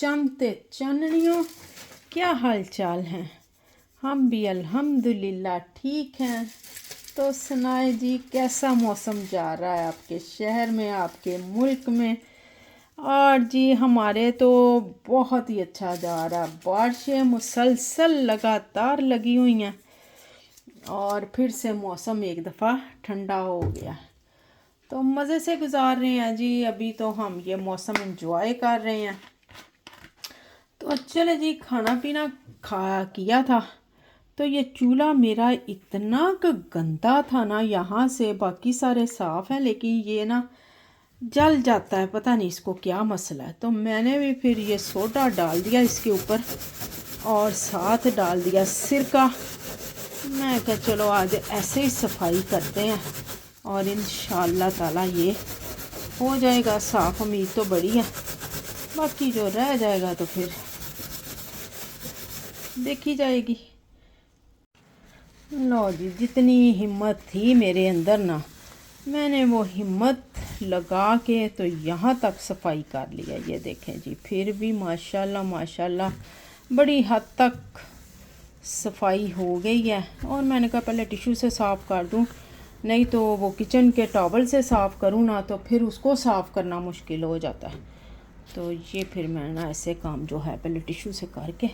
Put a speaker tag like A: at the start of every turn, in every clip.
A: चमते चननियों, क्या हाल चाल हैं? हम भी अल्हम्दुलिल्लाह ठीक हैं। तो सुनाए जी, कैसा मौसम जा रहा है आपके शहर में, आपके मुल्क में? और जी हमारे तो बहुत ही अच्छा जा रहा है। बारिशें मुसलसल लगातार लगी हुई हैं और फिर से मौसम एक दफ़ा ठंडा हो गया, तो मज़े से गुजार रहे हैं जी। अभी तो हम ये मौसम एंजॉय कर रहे हैं। तो चले जी, खाना पीना किया था। तो ये चूल्हा मेरा इतना गंदा था ना, यहाँ से बाकी सारे साफ़ हैं लेकिन ये ना जल जाता है, पता नहीं इसको क्या मसला है। तो मैंने भी फिर ये सोडा डाल दिया इसके ऊपर और साथ डाल दिया सिरका। मैं कहा चलो आज ऐसे ही सफाई करते हैं और इंशाअल्लाह ताला ये हो जाएगा साफ़। उम्मीद तो बड़ी है, बाकी जो रह जाएगा तो फिर देखी जाएगी। लो जी, जितनी हिम्मत थी मेरे अंदर ना, मैंने वो हिम्मत लगा के तो यहाँ तक सफाई कर लिया। ये देखें जी, फिर भी माशाल्लाह माशाल्लाह बड़ी हद तक सफाई हो गई है। और मैंने कहा पहले टिश्यू से साफ़ कर दूँ, नहीं तो वो किचन के टॉवल से साफ़ करूँ ना तो फिर उसको साफ़ करना मुश्किल हो जाता है। तो ये फिर मैं ना ऐसे काम जो है पहले टिश्यू से करके,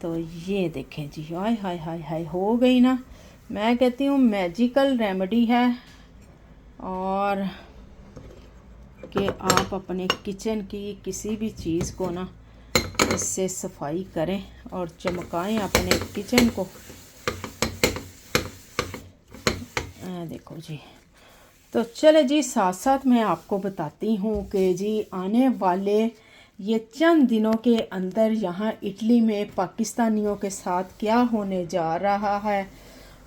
A: तो ये देखें जी, हाय हाय हाय हाय हो गई ना। मैं कहती हूँ मैजिकल रेमेडी है, और कि आप अपने किचन की किसी भी चीज़ को ना इससे सफाई करें और चमकाएं अपने किचन को। देखो जी, तो चले जी, साथ साथ मैं आपको बताती हूँ कि जी आने वाले ये चंद दिनों के अंदर यहाँ इटली में पाकिस्तानियों के साथ क्या होने जा रहा है।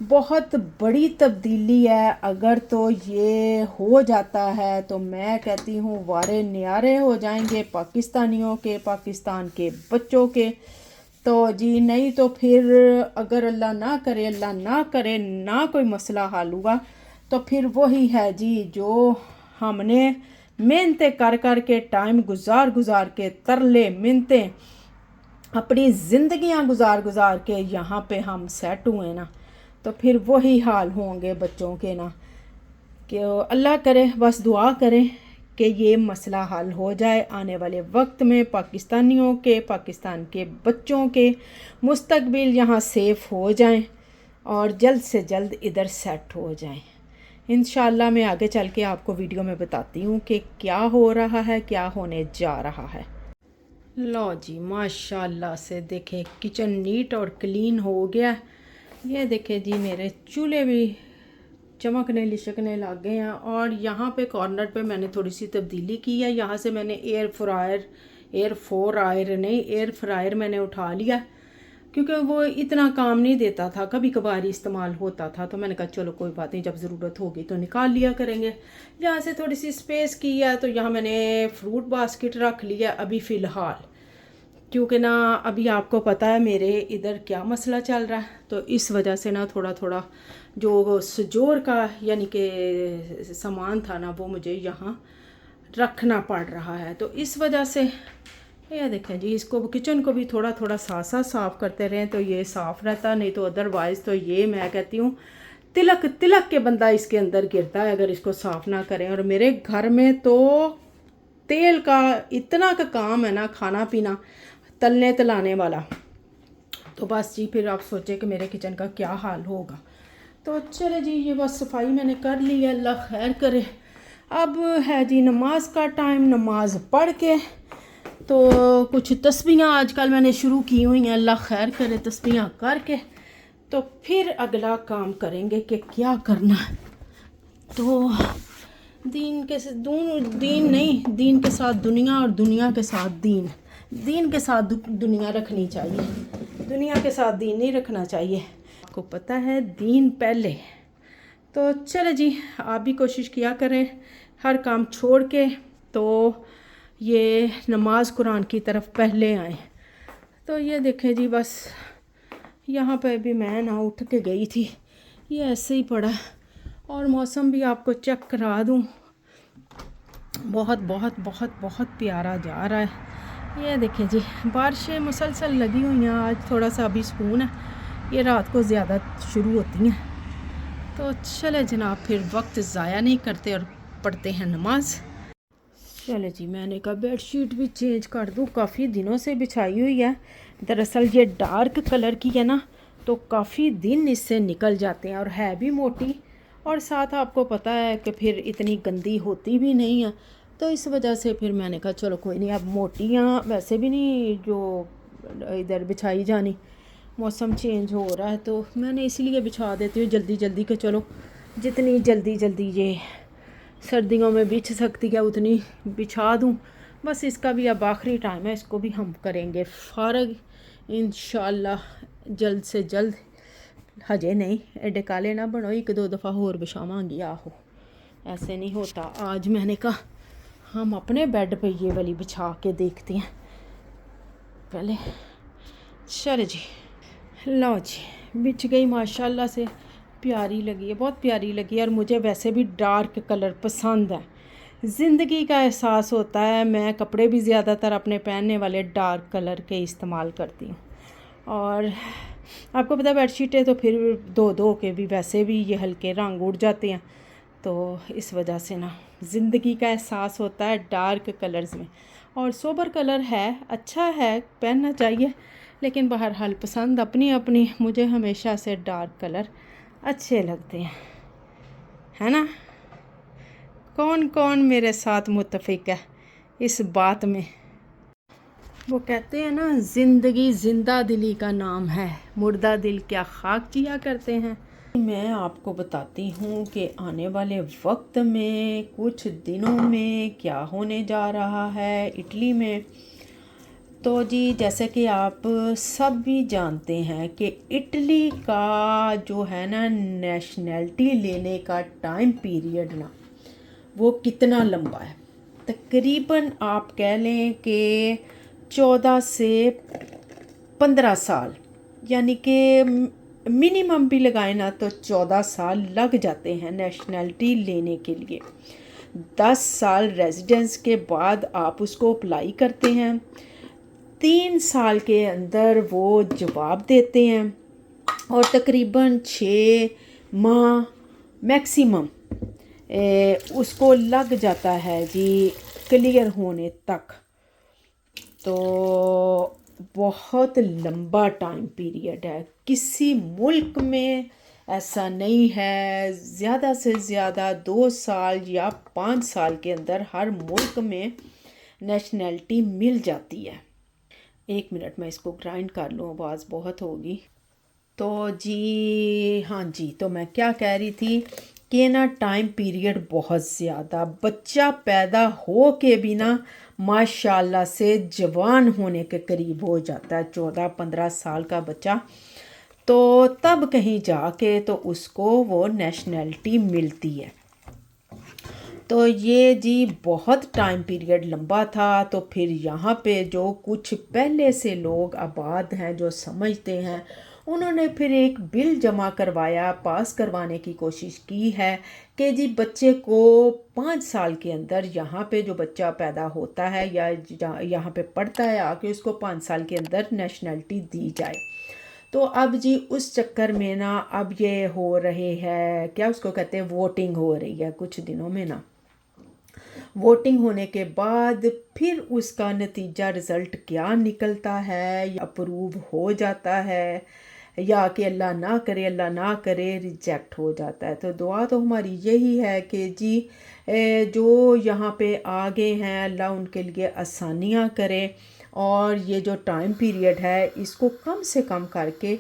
A: बहुत बड़ी तब्दीली है। अगर तो ये हो जाता है तो मैं कहती हूँ वारे न्यारे हो जाएंगे पाकिस्तानियों के, पाकिस्तान के बच्चों के। तो जी नहीं तो फिर अगर अल्लाह ना करे, अल्लाह ना करे, ना कोई मसला हल हुआ तो फिर वही है जी, जो हमने मेहनतें कर कर के, टाइम गुजार गुजार के, तरले मिन्नतें अपनी ज़िंदगियां गुजार गुजार के यहाँ पे हम सेट हुए ना, तो फिर वही हाल होंगे बच्चों के ना। कि अल्लाह करे, बस दुआ करें कि ये मसला हल हो जाए आने वाले वक्त में। पाकिस्तानियों के, पाकिस्तान के बच्चों के मुस्तकबिल यहाँ सेफ़ हो जाएं और जल्द से जल्द इधर सेट हो जाएं। इंशाअल्लाह मैं आगे चल के आपको वीडियो में बताती हूँ कि क्या हो रहा है, क्या होने जा रहा है। लो जी, माशाल्लाह से देखें किचन नीट और क्लीन हो गया। ये देखें जी, मेरे चूल्हे भी चमकने लिशकने लग गए हैं। और यहाँ पे कॉर्नर पे मैंने थोड़ी सी तब्दीली की है। यहाँ से मैंने एयर फ्रायर मैंने उठा लिया, क्योंकि वो इतना काम नहीं देता था, कभी कभार इस्तेमाल होता था। तो मैंने कहा चलो कोई बात नहीं, जब ज़रूरत होगी तो निकाल लिया करेंगे। यहाँ से थोड़ी सी स्पेस की है, तो यहाँ मैंने फ्रूट बास्केट रख लिया अभी फ़िलहाल, क्योंकि ना अभी आपको पता है मेरे इधर क्या मसला चल रहा है। तो इस वजह से ना थोड़ा थोड़ा जो सजोर का यानी कि सामान था ना, वो मुझे यहाँ रखना पड़ रहा है। तो इस वजह से ये देखें जी, इसको किचन को भी थोड़ा थोड़ा साथ साथ साफ़ करते रहें तो ये साफ़ रहता, नहीं तो अदरवाइज़ तो ये मैं कहती हूँ तिलक तिलक के बंदा इसके अंदर गिरता है अगर इसको साफ़ ना करें। और मेरे घर में तो तेल का इतना का काम है ना, खाना पीना तलने तलाने वाला, तो बस जी फिर आप सोचें कि मेरे किचन का क्या हाल होगा। तो चले जी, ये बस सफाई मैंने कर ली है, अल्लाह खैर करे। अब है जी नमाज का टाइम, नमाज पढ़ के तो कुछ तस्बीहां आजकल मैंने शुरू की हुई हैं, अल्लाह खैर करे, तस्बीहां करके तो फिर अगला काम करेंगे कि क्या करना है। तो दीन के दीन नहीं, दीन के साथ दुनिया और दुनिया के साथ दीन, दीन के साथ दुनिया रखनी चाहिए, दुनिया के साथ दीन नहीं रखना चाहिए। आपको पता है दीन पहले। तो चले जी, आप भी कोशिश किया करें हर काम छोड़ के तो ये नमाज कुरान की तरफ पहले आए। तो ये देखें जी, बस यहाँ पे भी मैं ना उठ के गई थी, ये ऐसे ही पड़ा। और मौसम भी आपको चेक करा दूँ, बहुत बहुत बहुत बहुत प्यारा जा रहा है। ये देखें जी, बारिशें मुसलसल लगी हुई हैं। आज थोड़ा सा अभी सुकून है, ये रात को ज़्यादा शुरू होती हैं। तो चले जनाब, फिर वक्त ज़ाया नहीं करते और पढ़ते हैं नमाज। चले जी, मैंने कहा बेडशीट भी चेंज कर दूँ, काफ़ी दिनों से बिछाई हुई है। दरअसल ये डार्क कलर की है ना, तो काफ़ी दिन इससे निकल जाते हैं और है भी मोटी, और साथ आपको पता है कि फिर इतनी गंदी होती भी नहीं है। तो इस वजह से फिर मैंने कहा चलो कोई नहीं, अब मोटियाँ वैसे भी नहीं जो इधर बिछाई जानी, मौसम चेंज हो रहा है तो मैंने इसलिए बिछा देती हूँ जल्दी जल्दी कि चलो जितनी जल्दी जल्दी ये सर्दियों में बिछ सकती है उतनी बिछा दूँ। बस इसका भी अब आखिरी टाइम है, इसको भी हम करेंगे फ़ारग इंशाल्लाह जल्द से जल्द। हजे नहीं, एडे काले ना बनो, एक दो दफ़ा होर बिछावांगी। आहो, ऐसे नहीं होता। आज मैंने कहा हम अपने बेड पे ये वाली बिछा के देखते हैं पहले। चलो जी, लो जी, बिछ गई माशाल्लाह से, प्यारी लगी है, बहुत प्यारी लगी है। और मुझे वैसे भी डार्क कलर पसंद है, ज़िंदगी का एहसास होता है। मैं कपड़े भी ज़्यादातर अपने पहनने वाले डार्क कलर के इस्तेमाल करती हूँ। और आपको पता है बेडशीटें तो फिर धो धो के भी वैसे भी ये हल्के रंग उड़ जाते हैं, तो इस वजह से ना ज़िंदगी का एहसास होता है डार्क कलर्स में। और सोबर कलर है, अच्छा है, पहनना चाहिए, लेकिन बहरहाल पसंद अपनी अपनी। मुझे हमेशा से डार्क कलर अच्छे लगते हैं, है ना। कौन कौन मेरे साथ मुत्तफिक है इस बात में। वो कहते हैं ना, ज़िंदगी जिंदा दिली का नाम है, मुर्दा दिल क्या खाक जिया करते हैं। मैं आपको बताती हूँ कि आने वाले वक्त में कुछ दिनों में क्या होने जा रहा है इटली में। तो जी, जैसे कि आप सब भी जानते हैं कि इटली का जो है ना नेशनैलिटी लेने का टाइम पीरियड ना, वो कितना लंबा है। तकरीबन आप कह लें कि 14 से 15 साल, यानी कि मिनिमम भी लगाए ना तो 14 साल लग जाते हैं नेशनैलिटी लेने के लिए। 10 साल रेजिडेंस के बाद आप उसको अप्लाई करते हैं, 3 साल के अंदर वो जवाब देते हैं, और तकरीबन 6 माह मैक्सिमम उसको लग जाता है जी क्लियर होने तक। तो बहुत लंबा टाइम पीरियड है। किसी मुल्क में ऐसा नहीं है, ज़्यादा से ज़्यादा 2 साल या 5 साल के अंदर हर मुल्क में नेशनैलिटी मिल जाती है। 1 मिनट मैं इसको ग्राइंड कर लूँ, आवाज़ बहुत होगी। तो जी हाँ जी, तो मैं क्या कह रही थी कि ना टाइम पीरियड बहुत ज़्यादा, बच्चा पैदा हो के भी ना माशाल्लाह से जवान होने के करीब हो जाता है, 14-15 साल का बच्चा, तो तब कहीं जाके तो उसको वो नेशनैलिटी मिलती है। तो ये जी बहुत टाइम पीरियड लंबा था। तो फिर यहाँ पे जो कुछ पहले से लोग आबाद हैं, जो समझते हैं, उन्होंने फिर एक बिल जमा करवाया, पास करवाने की कोशिश की है कि जी बच्चे को 5 साल के अंदर, यहाँ पे जो बच्चा पैदा होता है या यहाँ पे पढ़ता है आके, उसको 5 साल के अंदर नेशनैलिटी दी जाए। तो अब जी उस चक्कर में ना अब ये हो रहे है, क्या उसको कहते हैं, वोटिंग हो रही है कुछ दिनों में ना। वोटिंग होने के बाद फिर उसका नतीजा रिज़ल्ट क्या निकलता है, या अप्रूव हो जाता है या कि अल्लाह ना करे रिजेक्ट हो जाता है। तो दुआ तो हमारी यही है कि जी जो यहाँ पे आगे हैं अल्लाह उनके लिए आसानियाँ करे, और ये जो टाइम पीरियड है इसको कम से कम करके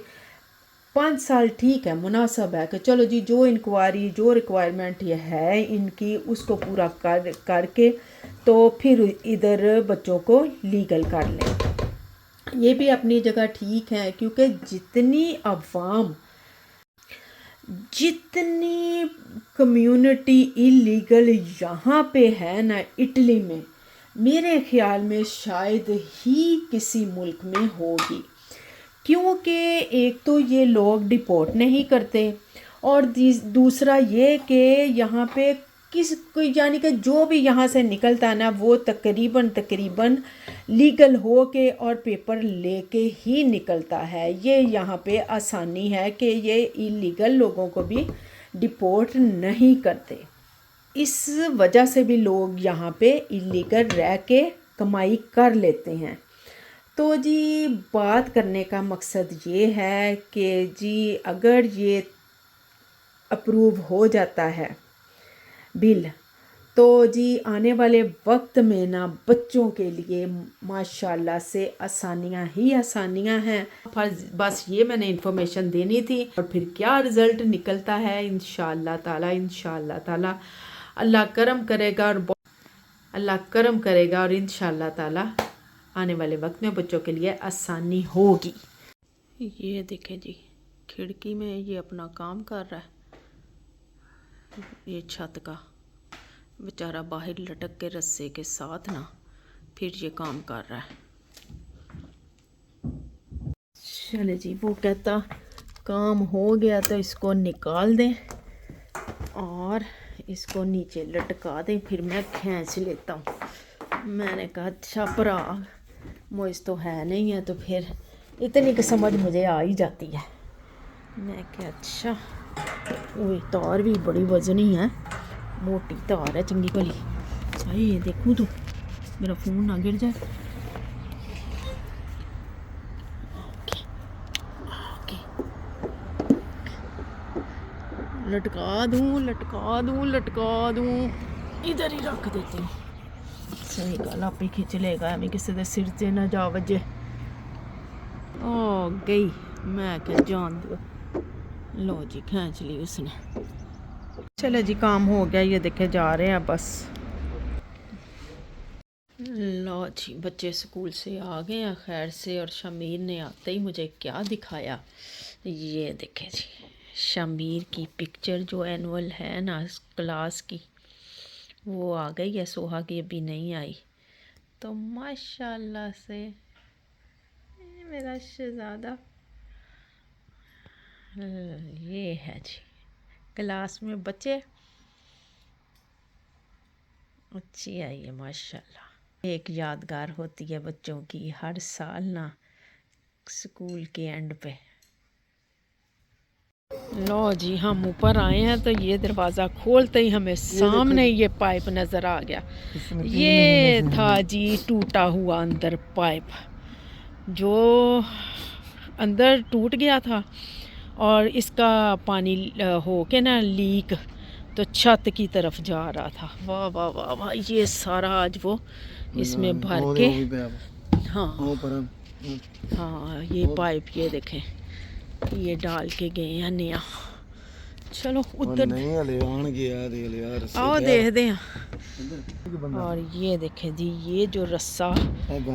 A: 5 साल ठीक है, मुनासब है कि चलो जी जो इंक्वायरी जो रिक्वायरमेंट ये है इनकी, उसको पूरा करके तो फिर इधर बच्चों को लीगल कर लें। ये भी अपनी जगह ठीक है, क्योंकि जितनी कम्युनिटी इलीगल यहाँ पे है ना इटली में, मेरे ख्याल में शायद ही किसी मुल्क में होगी। क्योंकि एक तो ये लोग डिपोर्ट नहीं करते, और दूसरा ये कि यहाँ पे यानी कि जो भी यहाँ से निकलता है ना वो तकरीबन लीगल हो के और पेपर लेके ही निकलता है। ये यहाँ पे आसानी है कि ये इलीगल लोगों को भी डिपोर्ट नहीं करते। इस वजह से भी लोग यहाँ पे इलीगल रह के कमाई कर लेते हैं। तो जी बात करने का मकसद ये है कि जी अगर ये अप्रूव हो जाता है बिल, तो जी आने वाले वक्त में ना बच्चों के लिए माशाल्लाह से आसानियाँ ही आसानियाँ हैं। बस ये मैंने इन्फॉर्मेशन देनी थी, और फिर क्या रिज़ल्ट निकलता है इंशाअल्लाह ताला अल्लाह करम करेगा, और अल्लाह करम करेगा, और इंशाअल्लाह ताला आने वाले वक्त में बच्चों के लिए आसानी होगी। ये देखें जी, खिड़की में ये अपना काम कर रहा है, ये छत का बेचारा बाहर लटक के रस्से के साथ ना फिर ये काम कर रहा है। चले जी, वो कहता काम हो गया तो इसको निकाल दें और इसको नीचे लटका दें, फिर मैं खींच लेता हूँ। मैंने कहा अच्छा भरा मुझ तो है नहीं है, तो फिर इतनी की समझ मुझे आ ही जाती है। मैं क्या अच्छा, वो तार भी बड़ी वजनी है, मोटी तार है चंगी भली। चाहे ये देखूँ तो मेरा फ़ोन ना गिर जाए। ओके ओके, लटका दूँ, इधर ही रख देती हूँ। सही गल, आप ही खिंच लेगा, हमें किसी के सिर से ना जा वजे। ओ गई, मैं क्या जान दो। लो जी, खींच ली उसने। चलो जी, काम हो गया, ये देखे जा रहे हैं बस। लो जी, बच्चे स्कूल से आ गए हैं खैर से, और शमीर ने आते ही मुझे क्या दिखाया, ये देखे जी शमीर की पिक्चर जो एनुअल है ना क्लास की, वो आ गई है। सोहा की अभी नहीं आई, तो माशाल्लाह से मेरा शहजादा ये है जी क्लास में बच्चे अच्छी आई है माशाल्लाह। एक यादगार होती है बच्चों की हर साल ना स्कूल के एंड पे। लो जी, हम ऊपर आए हैं तो ये दरवाज़ा खोलते ही हमें सामने ये पाइप नज़र आ गया। ये था जी टूटा हुआ अंदर पाइप, जो अंदर टूट गया था, और इसका पानी हो के ना लीक तो छत की तरफ जा रहा था। वाह वाह वाह वाह, ये सारा आज वो इसमें भर के, हाँ हाँ, ये पाइप ये देखें, ये डाल के गए हैं नया। चलो उधर आओ देखते हैं। और ये देखें जी, ये जो रस्सा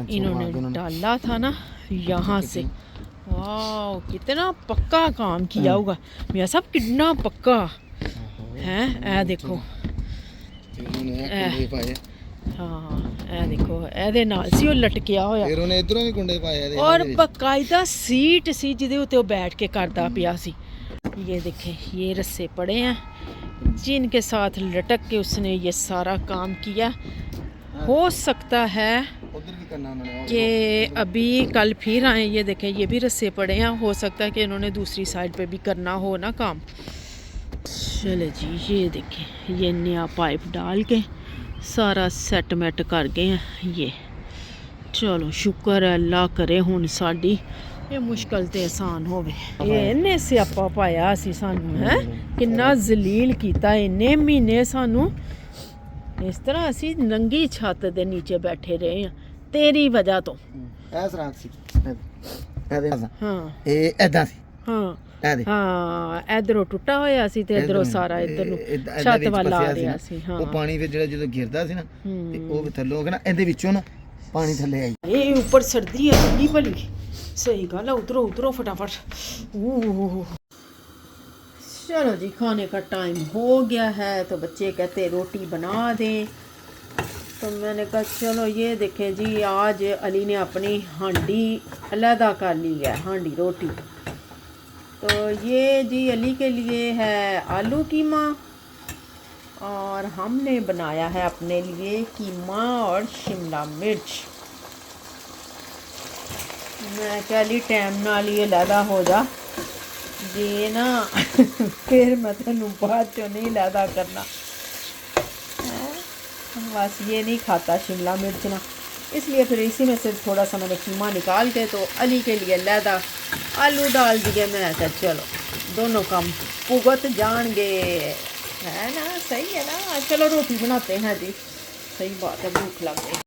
A: इन्होंने डाला था ना यहाँ से, वाह कितना पक्का काम किया होगा मियां साहब, कितना पक्का है। ए देखो, हाँ ए देखो, ए नाल सी लटकिया होया, और बकायदा सीट सी जिदे उत्ते बैठ के करदा पिया सी। ये देखें, ये रस्से पड़े हैं जिनके साथ लटक के उसने ये सारा काम किया। हो सकता है कि अभी कल फिर आए। ये देखें, ये भी रस्से पड़े हैं, हो सकता है कि इन्होंने दूसरी साइड पे भी करना हो ना काम। चले जी, ये देखें, ये नया पाइप डाल के सारा सेटमेंट कर गए हैं ये। चलो शुक्र है, अल्लाह करे हुन साड़ी ये मुश्किल ते आसान होवे। ये इन्ने स्यापा पाया सी सानू, है किन्ना जलील कीता इन्ने महीने सानू। इस तरह असी नंगी छत दे नीचे बैठे रहे हैं तेरी वजह तो। हाँ इधरों टुटा होया सी ते इधरों सारा इधर नु छत वाल आ रहा सी। हाँ,
B: ਉਹ ਪਾਣੀ ਫਿਰ ਜਿਹੜਾ ਜਦੋਂ ਗਿਰਦਾ ਸੀ ਨਾ ਤੇ ਉਹ ਵੀ ਥੱਲੋਂ ਕਿ ਨਾ ਇਹਦੇ ਵਿੱਚੋਂ ਨਾ ਪਾਣੀ ਥੱਲੇ ਆਈ।
A: ये ऊपर सर्दी है ठंडी भली, सही गल है। उतरो उतरो फटाफट। चलो जी, खाने का टाइम हो गया है, तो बच्चे कहते रोटी बना दें, तो मैंने कहा चलो। ये देखें जी, आज अली ने अपनी हांडी अलहदा कर ली है, हांडी रोटी। तो ये जी अली के लिए है आलू कीमा, और हमने बनाया है अपने लिए कीमा और शिमला मिर्च। मैं क्या ली टाइम नाल ही लैदा हो जा जे ना फिर मैं तेनू बाद चो नहीं लैदा करना हैं? बस ये नहीं खाता शिमला मिर्च ना, इसलिए फिर इसी में से थोड़ा सा मैंने कीमा निकाल के तो अली के लिए लैदा आलू डाल दिए। मैं कहा चलो दोनों काम भुगत जाएंगे, है ना, सही है ना। चलो रोटी बनाते हैं जी, सही बात है, भूख लग गई।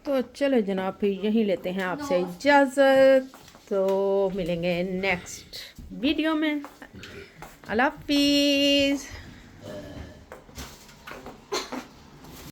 A: तो चलो जनाब फिर यहीं लेते हैं आपसे इजाज़त, तो मिलेंगे नेक्स्ट वीडियो में। अल्लाह हाफिज़।